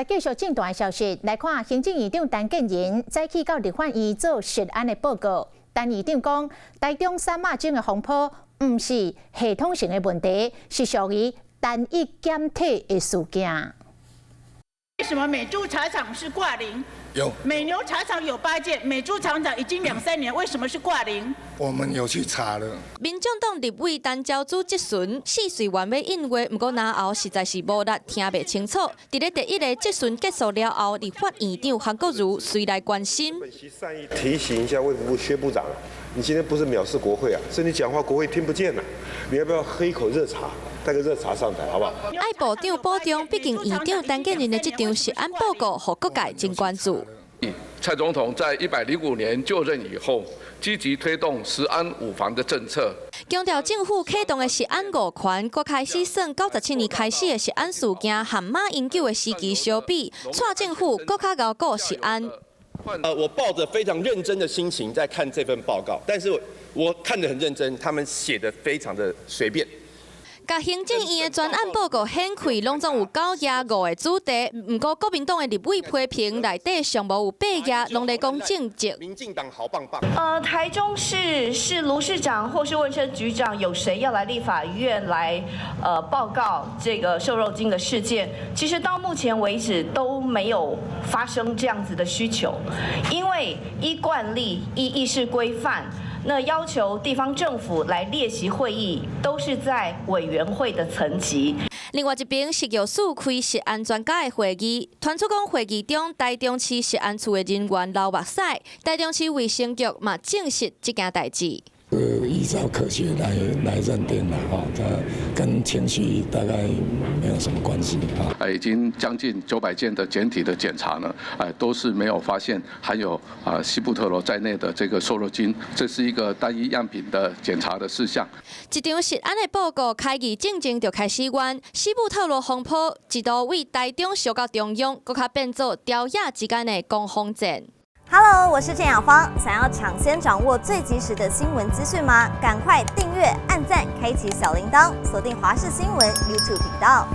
来继续进段的消息，来看行政院长陈建仁早起到立法院做食安的报告。陈院长讲，台中三马种的风波不是系统性的问题，是属于单一检体的事件。为什么美猪茶厂是挂零？有。美牛茶厂有8件，美猪厂长已经2、3年，为什么是挂零？我们有去查了。民众党立委陈昭祖质询，四岁原要应话，不过那后实在是无力听袂清楚。伫咧第一个质询结束了后，立法院长韩国瑜随来关心。本席善意提醒一下卫福部薛部长，你今天不是藐视国会啊，是你讲话国会听不见啊，你要不要喝一口热茶？带个热茶上台，好不好？爱部长保重，毕竟院长陈建仁的这场食安报告，互各界真关注。蔡总统在105年就任以后，积极推动食安五防的政策，强调政府启动的食安5权，国开始算97年开始的食安事件，和马英九的时期相比，蔡政府更加牢固食安。我抱着非常认真的心情在看这份报告，但是我看得很认真，他们写得非常的随便。甲行政院的专案报告显开，拢总有9页5个主题，不过国民党的立委批评内底上无有8页，拢在讲政绩。民进党好棒棒。台中市是卢市长或是卫生局长，有谁要来立法院来报告这个瘦肉精的事件？其实到目前为止都没有发生这样子的需求，因为依惯例、依议事规范。那要求地方政府来列席会议，都是在委员会的层级。另外一边，食药署开食安专家的会议，传出讲会议中，台中市食安处的人员流目屎，台中市卫生局嘛证实这件代志。依照科学来认定了哈，它跟情绪大概没有什么关系哈。已经将近900件的检体的检查呢，都是没有发现含有西布特罗在内的这个瘦肉精，这是一个单一样品的检查的事项。一场食安的报告开议正就开始完，西布特罗风波一度为台中烧到中央，更加变作朝野之间的攻防战。Hello， 我是郑雅芳。想要抢先掌握最及时的新闻资讯吗？赶快订阅、按赞、开启小铃铛，锁定华视新闻 YouTube 频道。